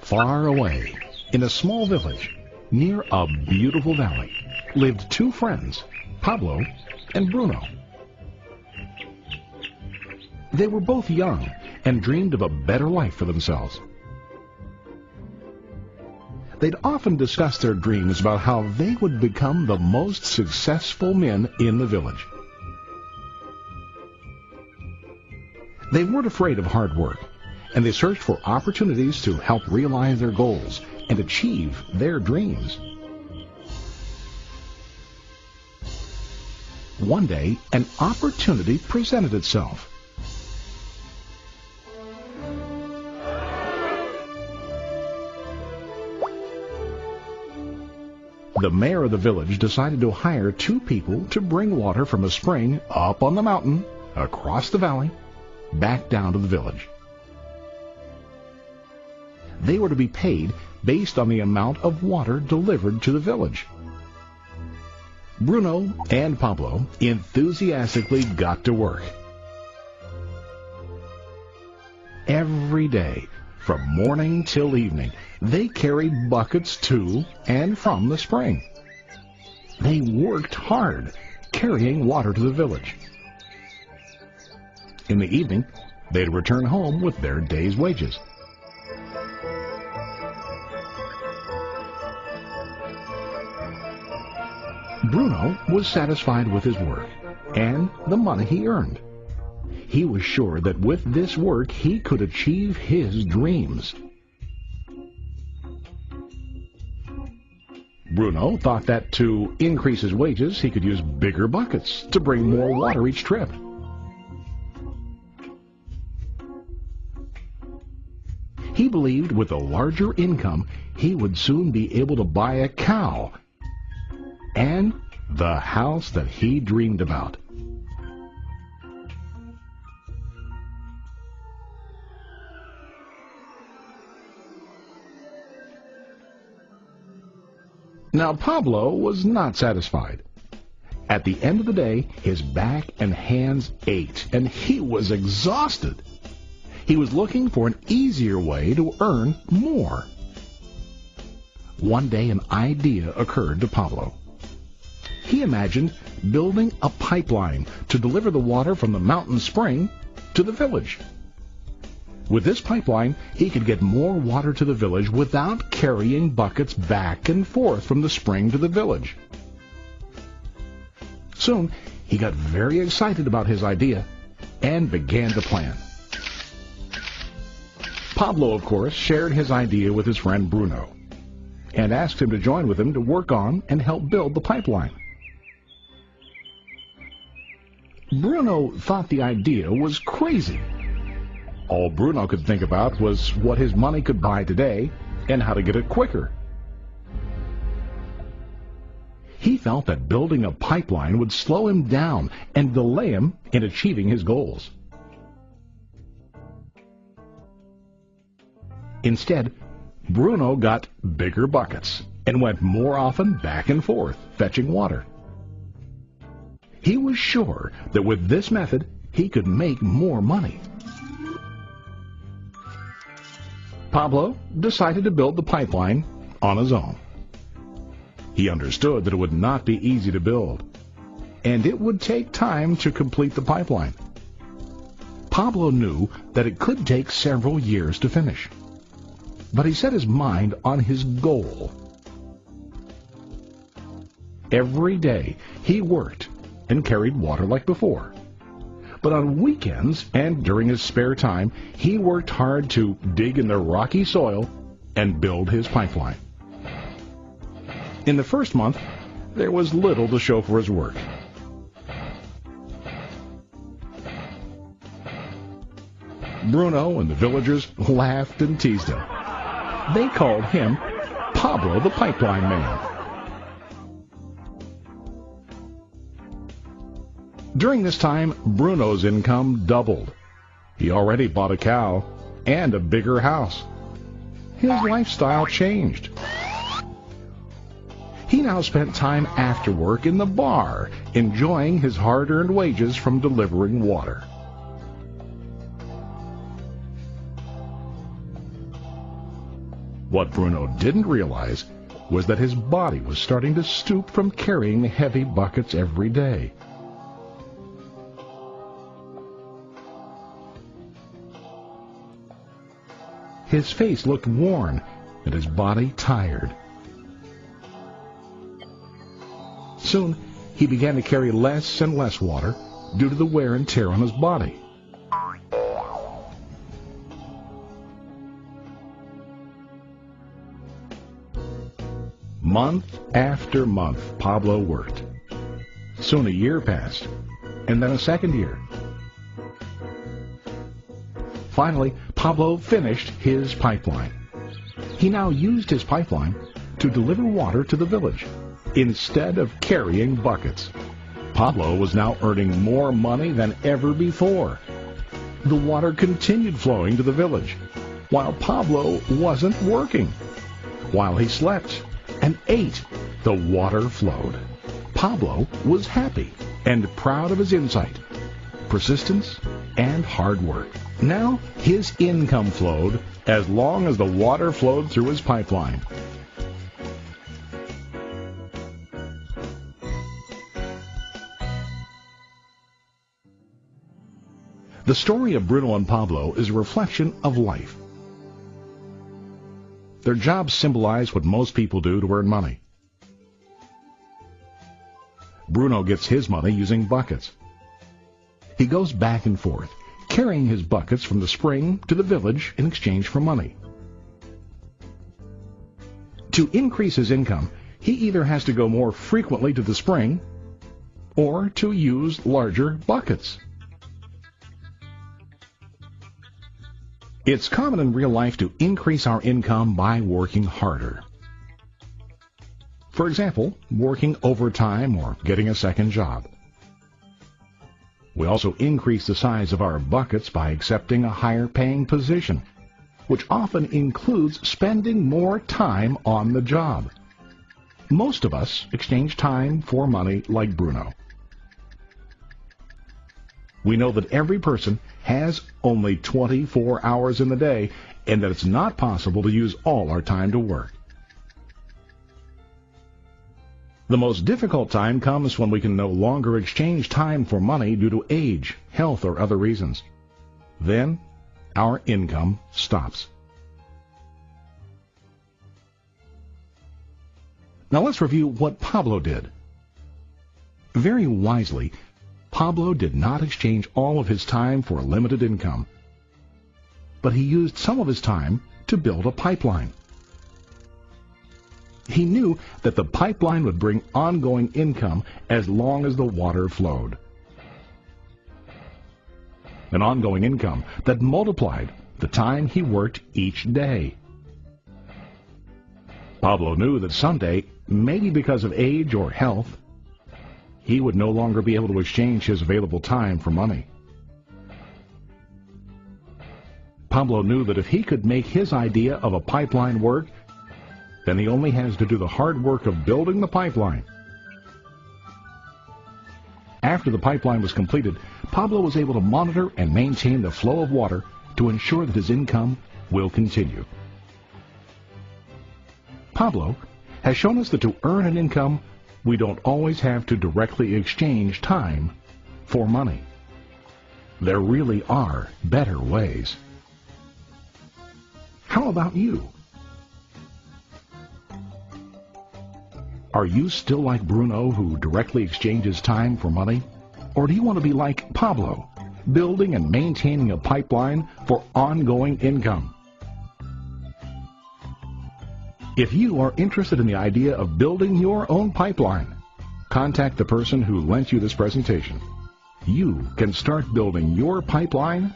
Far away, in a small village, near a beautiful valley, lived two friends, Pablo and Bruno. They were both young and dreamed of a better life for themselves. They'd often discuss their dreams about how they would become the most successful men in the village. They weren't afraid of hard work, and they searched for opportunities to help realize their goals and achieve their dreams. One day, an opportunity presented itself. The mayor of the village decided to hire two people to bring water from a spring up on the mountain, across the valley, back down to the village. They were to be paid based on the amount of water delivered to the village. Bruno and Pablo enthusiastically got to work. Every day, from morning till evening, they carried buckets to and from the spring. They worked hard, carrying water to the village. In the evening, they'd return home with their day's wages. Bruno was satisfied with his work and the money he earned. He was sure that with this work he could achieve his dreams. Bruno thought that to increase his wages he could use bigger buckets to bring more water each trip. He believed with a larger income he would soon be able to buy a cow and the house that he dreamed about. Now Pablo was not satisfied. At the end of the day, his back and hands ached, and he was exhausted. He was looking for an easier way to earn more. One day an idea occurred to Pablo. He imagined building a pipeline to deliver the water from the mountain spring to the village. With this pipeline, he could get more water to the village without carrying buckets back and forth from the spring to the village. Soon, he got very excited about his idea and began to plan. Pablo, of course, shared his idea with his friend Bruno and asked him to join with him to work on and help build the pipeline. Bruno thought the idea was crazy. All Bruno could think about was what his money could buy today and how to get it quicker. He felt that building a pipeline would slow him down and delay him in achieving his goals. Instead, Bruno got bigger buckets and went more often back and forth, fetching water. He was sure that with this method, he could make more money. Pablo decided to build the pipeline on his own. He understood that it would not be easy to build, and it would take time to complete the pipeline. Pablo knew that it could take several years to finish, but he set his mind on his goal. Every day he worked and carried water like before. But on weekends and during his spare time, he worked hard to dig in the rocky soil and build his pipeline. In the first month, there was little to show for his work. Bruno and the villagers laughed and teased him. They called him Pablo the Pipeline Man. During this time, Bruno's income doubled. He already bought a cow and a bigger house. His lifestyle changed. He now spent time after work in the bar, enjoying his hard-earned wages from delivering water. What Bruno didn't realize was that his body was starting to stoop from carrying heavy buckets every day. His face looked worn and his body tired. Soon, he began to carry less and less water due to the wear and tear on his body. Month after month, Pablo worked. Soon a year passed, and then a second year. Finally, Pablo finished his pipeline. He now used his pipeline to deliver water to the village instead of carrying buckets. Pablo was now earning more money than ever before. The water continued flowing to the village, while Pablo wasn't working. While he slept and ate, the water flowed. Pablo was happy and proud of his insight, persistence, and hard work. Now his income flowed as long as the water flowed through his pipeline. The story of Bruno and Pablo is a reflection of life. Their jobs symbolize what most people do to earn money. Bruno gets his money using buckets. He goes back and forth, carrying his buckets from the spring to the village in exchange for money. To increase his income, he either has to go more frequently to the spring or to use larger buckets. It's common in real life to increase our income by working harder. For example, working overtime or getting a second job. We also increase the size of our buckets by accepting a higher paying position, which often includes spending more time on the job. Most of us exchange time for money like Bruno. We know that every person has only 24 hours in the day and that it's not possible to use all our time to work. The most difficult time comes when we can no longer exchange time for money due to age, health, or other reasons. Then, our income stops. Now let's review what Pablo did. Very wisely, Pablo did not exchange all of his time for a limited income, but he used some of his time to build a pipeline. He knew that the pipeline would bring ongoing income as long as the water flowed. An ongoing income that multiplied the time he worked each day. Pablo knew that someday, maybe because of age or health, he would no longer be able to exchange his available time for money. Pablo knew that if he could make his idea of a pipeline work, then he only has to do the hard work of building the pipeline. After the pipeline was completed, Pablo was able to monitor and maintain the flow of water to ensure that his income will continue. Pablo has shown us that to earn an income, we don't always have to directly exchange time for money. There really are better ways. How about you? Are you still like Bruno, who directly exchanges time for money? Or do you want to be like Pablo, building and maintaining a pipeline for ongoing income? If you are interested in the idea of building your own pipeline, contact the person who lent you this presentation. You can start building your pipeline